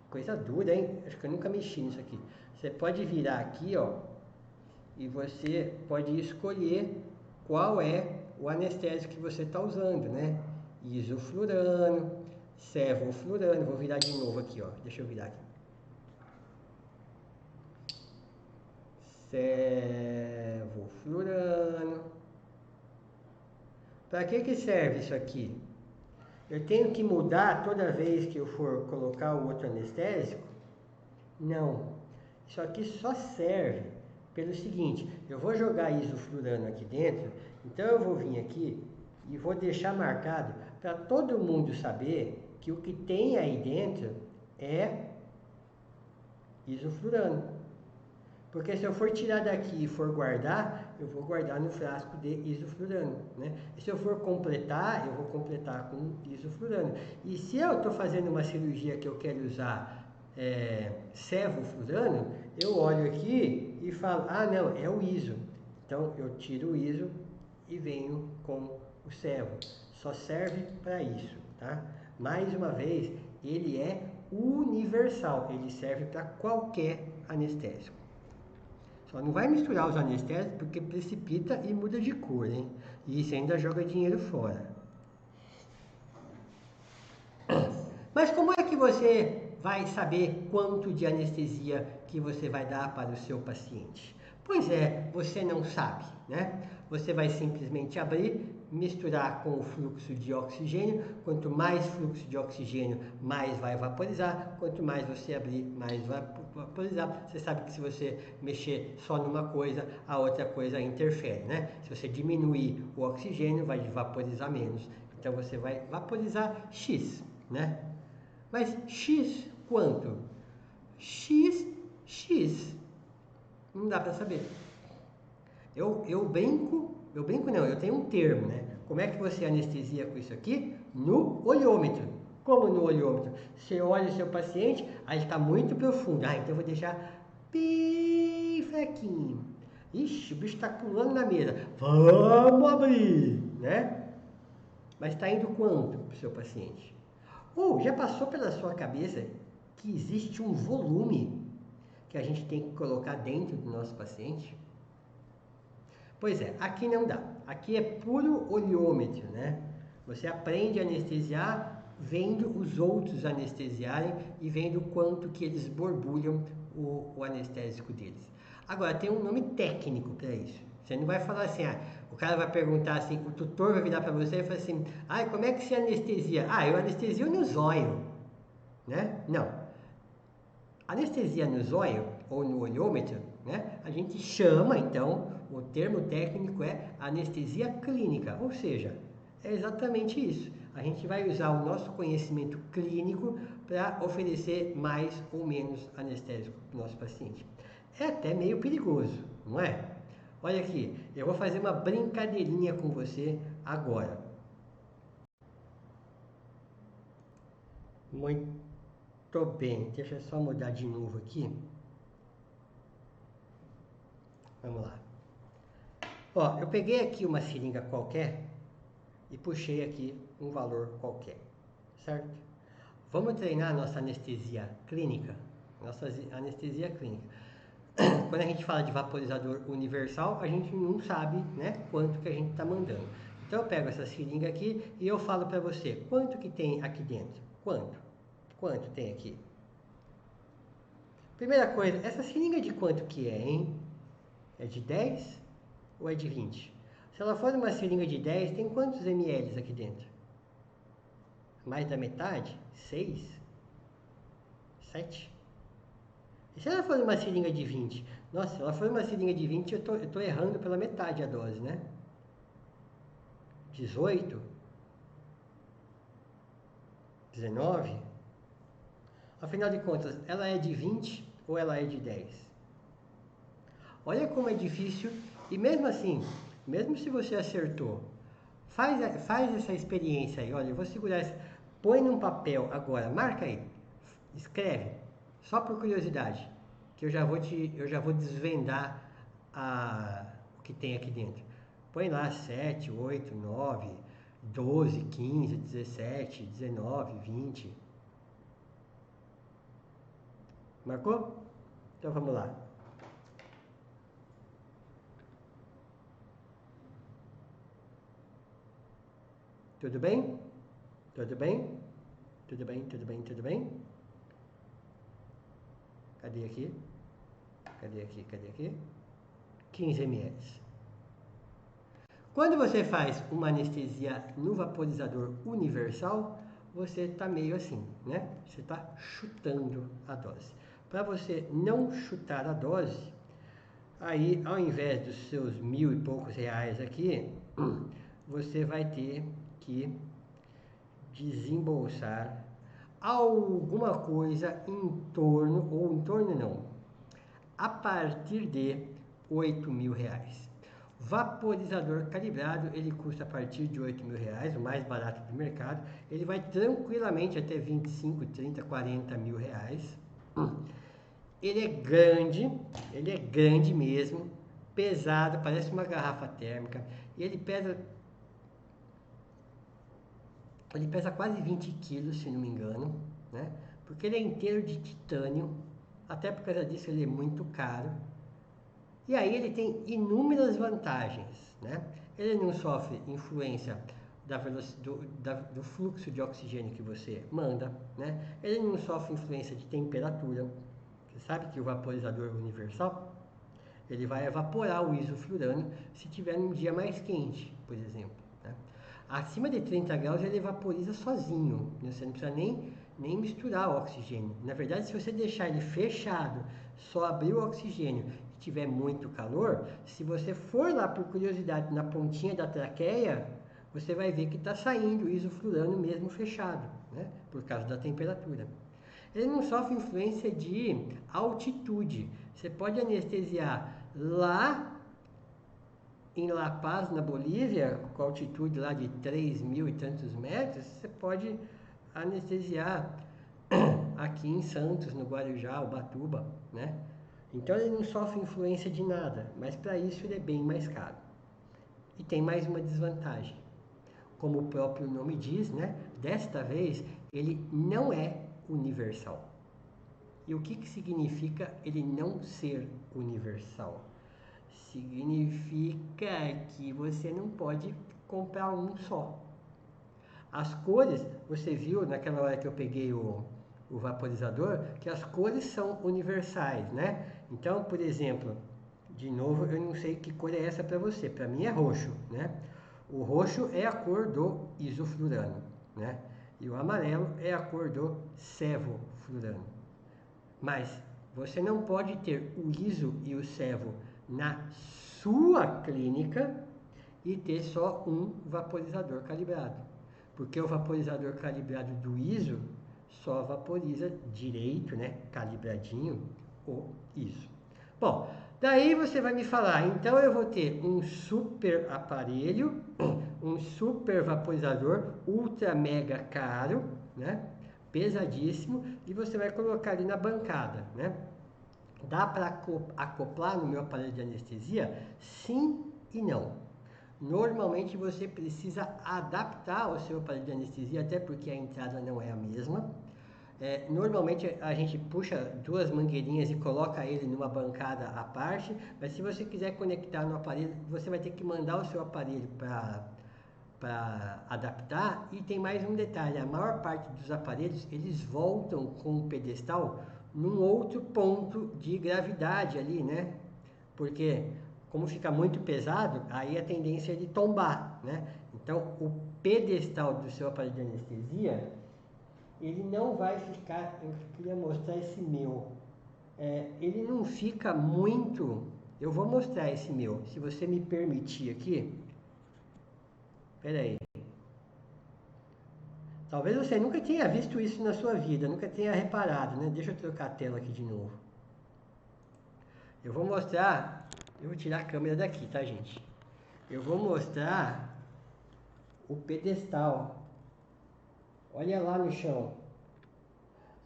Speaker 1: coisa dura, hein? Acho que eu nunca mexi nisso aqui. Você pode virar aqui, ó. E você pode escolher qual é o anestésico que você está usando, né? Isoflurano, sevoflurano. Vou virar de novo aqui, ó. Deixa eu virar aqui. Sevoflurano. Para que serve isso aqui? Eu tenho que mudar toda vez que eu for colocar o outro anestésico? Não. Isso aqui só serve pelo seguinte: eu vou jogar isoflurano aqui dentro, então eu vou vir aqui e vou deixar marcado para todo mundo saber que o que tem aí dentro é isoflurano. Porque se eu for tirar daqui e for guardar, eu vou guardar no frasco de isoflurano, né? E se eu for completar, eu vou completar com isoflurano. E se eu estou fazendo uma cirurgia que eu quero usar sevoflurano, eu olho aqui e falo, ah não, é o iso. Então eu tiro o iso e venho com o sevo. Só serve para isso, tá? Mais uma vez, ele é universal, ele serve para qualquer anestésico. Só não vai misturar os anestésicos porque precipita e muda de cor, hein? E isso ainda joga dinheiro fora. Mas como é que você vai saber quanto de anestesia que você vai dar para o seu paciente? Pois é, você não sabe, né? Você vai simplesmente abrir, misturar com o fluxo de oxigênio. Quanto mais fluxo de oxigênio, mais vai vaporizar. Quanto mais você abrir, mais vai vaporizar. Você sabe que se você mexer só numa coisa, a outra coisa interfere, né? Se você diminuir o oxigênio, vai vaporizar menos. Então você vai vaporizar X, né? Mas X quanto? X. Não dá para saber. Eu brinco não, eu tenho um termo, né? Como é que você anestesia com isso aqui? No olhômetro. Como no olhômetro? Você olha o seu paciente, aí está muito profundo. Ah, então eu vou deixar bem fraquinho. Ixi, o bicho está pulando na mesa. Vamos abrir, né? Mas está indo quanto para o seu paciente? Ou já passou pela sua cabeça que existe um volume que a gente tem que colocar dentro do nosso paciente? Pois é, aqui não dá. Aqui é puro olhômetro, né? Você aprende a anestesiar vendo os outros anestesiarem e vendo quanto que eles borbulham o anestésico deles. Agora, tem um nome técnico para isso. Você não vai falar assim, o cara vai perguntar assim, o tutor vai virar para você e falar assim, como é que se anestesia? Eu anestesio no zóio, né? Não. Anestesia no zóio ou no olhômetro, né? A gente chama, então, o termo técnico é anestesia clínica, ou seja, é exatamente isso. A gente vai usar o nosso conhecimento clínico para oferecer mais ou menos anestésico para o nosso paciente. É até meio perigoso, não é? Olha aqui, eu vou fazer uma brincadeirinha com você agora. Muito bem, deixa eu só mudar de novo aqui. Vamos lá. Ó, eu peguei aqui uma seringa qualquer e puxei aqui um valor qualquer, certo? Vamos treinar a nossa anestesia clínica? Nossa anestesia clínica. Quando a gente fala de vaporizador universal, a gente não sabe, né, quanto que a gente está mandando. Então eu pego essa seringa aqui e eu falo para você, quanto que tem aqui dentro? Quanto? Quanto tem aqui? Primeira coisa, essa seringa de quanto que é, hein? É de 10 ou é de 20? Se ela for uma seringa de 10, tem quantos ml aqui dentro? Mais da metade? 6? 7? E se ela for uma seringa de 20? Nossa, se ela for uma seringa de 20, eu tô errando pela metade a dose, né? 18? 19? Afinal de contas, ela é de 20 ou ela é de 10? Olha como é difícil, e mesmo assim, mesmo se você acertou, faz essa experiência aí. Olha, eu vou segurar essa, põe num papel agora, marca aí, escreve, só por curiosidade, que eu já vou desvendar o que tem aqui dentro. Põe lá 7, 8, 9, 12, 15, 17, 19, 20. Marcou? Então vamos lá. Tudo bem? Tudo bem? Tudo bem, tudo bem, tudo bem? Cadê aqui? Cadê aqui, cadê aqui? 15 ml. Quando você faz uma anestesia no vaporizador universal, você está meio assim, né? Você está chutando a dose. Para você não chutar a dose, aí ao invés dos seus 1.000 e poucos reais aqui, você vai ter que desembolsar alguma coisa em torno, ou em torno não, a partir de 8.000 reais. Vaporizador calibrado, ele custa a partir de 8.000 reais, o mais barato do mercado. Ele vai tranquilamente até 25, 30, 40 mil reais. Ele é grande mesmo, pesado, parece uma garrafa térmica. E ele pesa quase 20 quilos, se não me engano, né? Porque ele é inteiro de titânio, até por causa disso ele é muito caro. E aí ele tem inúmeras vantagens, né? Ele não sofre influência do fluxo de oxigênio que você manda, né? Ele não sofre influência de temperatura. Você sabe que o vaporizador universal, ele vai evaporar o isoflurano se tiver um dia mais quente, por exemplo, né? Acima de 30 graus ele vaporiza sozinho, né? Você não precisa nem misturar o oxigênio. Na verdade, se você deixar ele fechado, só abrir o oxigênio e tiver muito calor, se você for lá por curiosidade na pontinha da traqueia, você vai ver que está saindo o isoflurano mesmo fechado, né? Por causa da temperatura. Ele não sofre influência de altitude. Você pode anestesiar lá em La Paz, na Bolívia, com altitude lá de 3.000 e tantos metros, você pode anestesiar aqui em Santos, no Guarujá, Ubatuba, né? Então ele não sofre influência de nada, mas para isso ele é bem mais caro. E tem mais uma desvantagem. Como o próprio nome diz, né? Desta vez ele não é universal. E o que significa ele não ser universal? Significa que você não pode comprar um só. As cores, você viu naquela hora que eu peguei o vaporizador, que as cores são universais, né? Então, por exemplo, de novo, eu não sei que cor é essa para você, para mim é roxo, né? O roxo é a cor do isoflurano, né? E o amarelo é a cor do sevoflurano. Mas você não pode ter o ISO e o SEVO na sua clínica e ter só um vaporizador calibrado. Porque o vaporizador calibrado do ISO só vaporiza direito, né, calibradinho, o ISO. Bom, daí você vai me falar, então eu vou ter um super aparelho, um super vaporizador ultra mega caro, né? Pesadíssimo, e você vai colocar ali na bancada, né? Dá para acoplar no meu aparelho de anestesia? Sim e não. Normalmente você precisa adaptar o seu aparelho de anestesia, até porque a entrada não é a mesma. Normalmente a gente puxa duas mangueirinhas e coloca ele numa bancada à parte, mas se você quiser conectar no aparelho, você vai ter que mandar o seu aparelho para adaptar. E tem mais um detalhe, a maior parte dos aparelhos eles voltam com o pedestal num outro ponto de gravidade ali, né? Porque como fica muito pesado, aí a tendência é de tombar, né? Então o pedestal do seu aparelho de anestesia, ele não vai ficar, eu queria mostrar esse meu, ele não fica muito, eu vou mostrar esse meu, se você me permitir aqui, peraí. Talvez você nunca tenha visto isso na sua vida, nunca tenha reparado, né? Deixa eu trocar a tela aqui de novo. Eu vou mostrar, eu vou tirar a câmera daqui, tá, gente? Eu vou mostrar o pedestal. Olha lá no chão.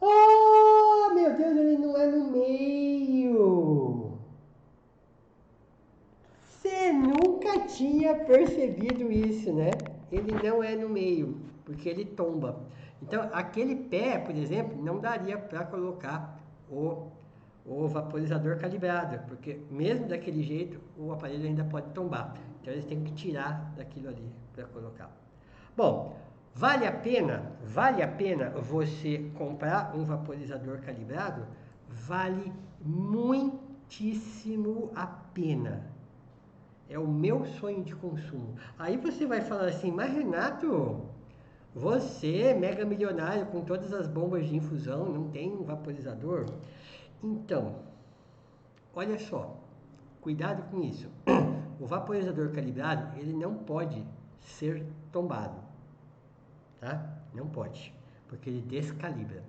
Speaker 1: Oh, meu Deus, ele não é no meio. Você nunca tinha percebido isso, né? Ele não é no meio, porque ele tomba. Então, aquele pé, por exemplo, não daria para colocar o vaporizador calibrado, porque mesmo daquele jeito, o aparelho ainda pode tombar. Então, eles têm que tirar daquilo ali para colocar. Bom, vale a pena você comprar um vaporizador calibrado? Vale muitíssimo a pena. É o meu sonho de consumo. Aí você vai falar assim, mas Renato, você, mega milionário, com todas as bombas de infusão, não tem um vaporizador? Então, olha só, cuidado com isso. O vaporizador calibrado, ele não pode ser tombado, tá? Não pode, porque ele descalibra.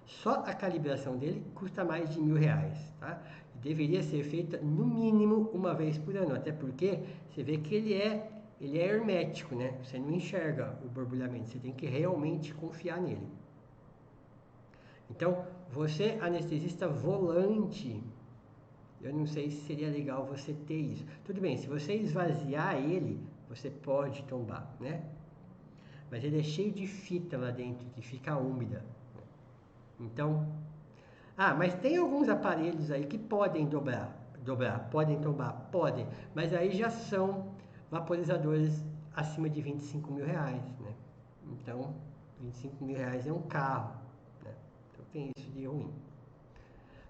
Speaker 1: Só a calibração dele custa mais de R$ 1.000, tá? Deveria ser feita no mínimo uma vez por ano, até porque você vê que ele é hermético, né? Você não enxerga o borbulhamento, você tem que realmente confiar nele. Então, você anestesista volante, eu não sei se seria legal você ter isso. Tudo bem, se você esvaziar ele, você pode tombar, né? Mas ele é cheio de fita lá dentro, que fica úmida. Então, mas tem alguns aparelhos aí que podem podem tombar, podem, mas aí já são vaporizadores acima de R$ 25.000, né? Então, R$ 25.000 é um carro, né? Então tem isso de ruim.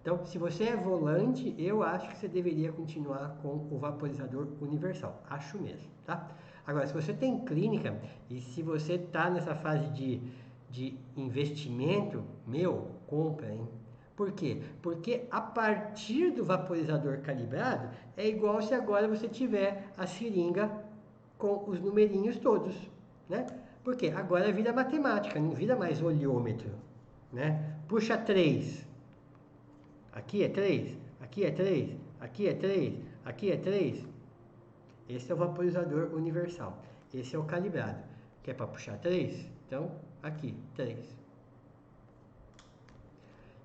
Speaker 1: Então, se você é volante, eu acho que você deveria continuar com o vaporizador universal. Acho mesmo, tá? Agora, se você tem clínica e se você está nessa fase de investimento, compra, hein? Por quê? Porque a partir do vaporizador calibrado, é igual se agora você tiver a seringa com os numerinhos todos, né? Porque agora vira matemática, não vira mais olhômetro, né? Puxa 3. Aqui é 3, aqui é 3, aqui é 3, aqui é 3. Esse é o vaporizador universal. Esse é o calibrado. Que é para puxar 3? Então, aqui, 3.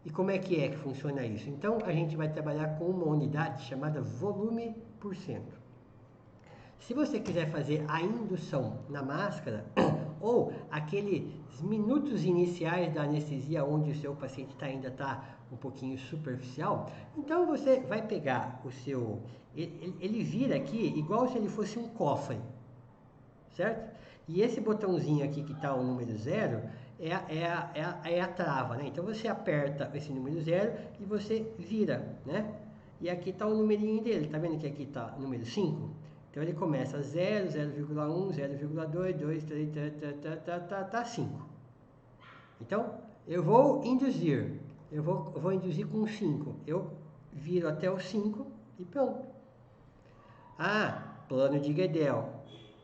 Speaker 1: E como é que funciona isso? Então, a gente vai trabalhar com uma unidade chamada volume por cento. Se você quiser fazer a indução na máscara, ou aqueles minutos iniciais da anestesia onde o seu paciente ainda está um pouquinho superficial, então você vai pegar o seu... Ele vira aqui igual se ele fosse um cofre, certo? E esse botãozinho aqui que está o número 0 é a trava, né? Então você aperta esse número 0 e você vira, né? E aqui está o numerinho dele, tá vendo que aqui está o número 5? Então ele começa 0, 0,1, 0,2, 2, 3, 5. Então eu vou induzir, eu vou induzir com 5. Eu viro até o 5 e pronto. Plano de Guedel.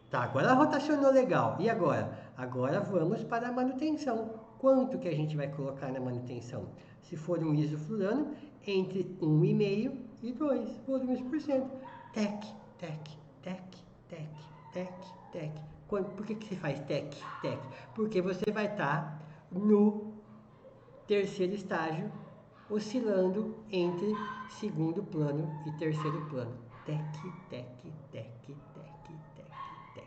Speaker 1: Tá, agora rotacionou legal. E agora? Agora vamos para a manutenção. Quanto que a gente vai colocar na manutenção? Se for um isoflurano, entre 1,5 e 2 volumes por cento. Tec, tec, tec, tec, tec, tec. Por que se faz tec, tec? Porque você vai estar no terceiro estágio, oscilando entre segundo plano e terceiro plano. Tec, tec, tec, tec, tec, tec.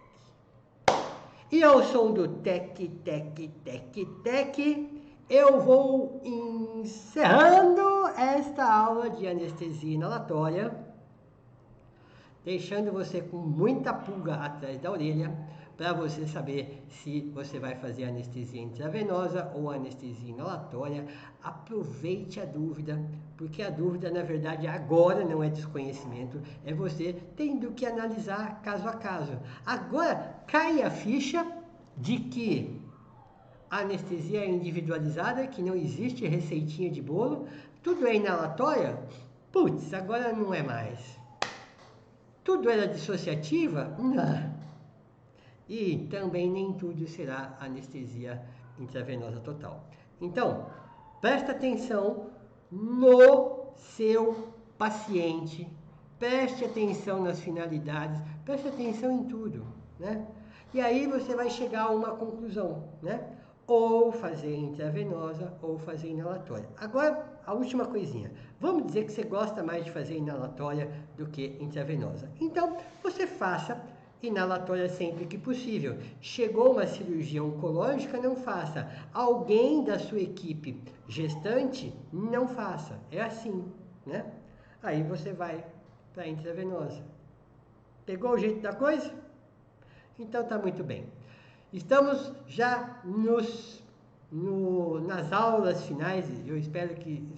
Speaker 1: E ao som do tec, tec, tec, tec, eu vou encerrando esta aula de anestesia inalatória, deixando você com muita pulga atrás da orelha, para você saber se você vai fazer anestesia intravenosa ou anestesia inalatória. Aproveite a dúvida, porque a dúvida, na verdade, agora não é desconhecimento, é você tendo que analisar caso a caso. Agora, cai a ficha de que a anestesia é individualizada, que não existe receitinha de bolo, tudo é inalatória? Putz, agora não é mais. Tudo era dissociativa? Não. E também nem tudo será anestesia intravenosa total. Então, presta atenção no seu paciente, preste atenção nas finalidades, preste atenção em tudo, né? E aí você vai chegar a uma conclusão, né? Ou fazer intravenosa ou fazer inalatória. Agora, a última coisinha. Vamos dizer que você gosta mais de fazer inalatória do que intravenosa. Então, você faça inalatória sempre que possível. Chegou uma cirurgia oncológica, não faça. Alguém da sua equipe gestante, não faça. É assim, né? Aí você vai para a intravenosa. Pegou o jeito da coisa? Então tá muito bem. Estamos já nas aulas finais, eu espero que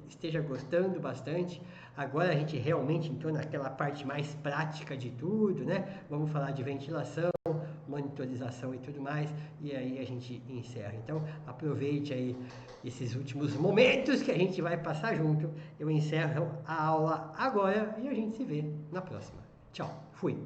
Speaker 1: esteja gostando bastante. Agora a gente realmente entrou naquela parte mais prática de tudo, né? Vamos falar de ventilação, monitorização e tudo mais, e aí a gente encerra. Então aproveite aí esses últimos momentos que a gente vai passar junto. Eu encerro a aula agora e a gente se vê na próxima. Tchau, fui!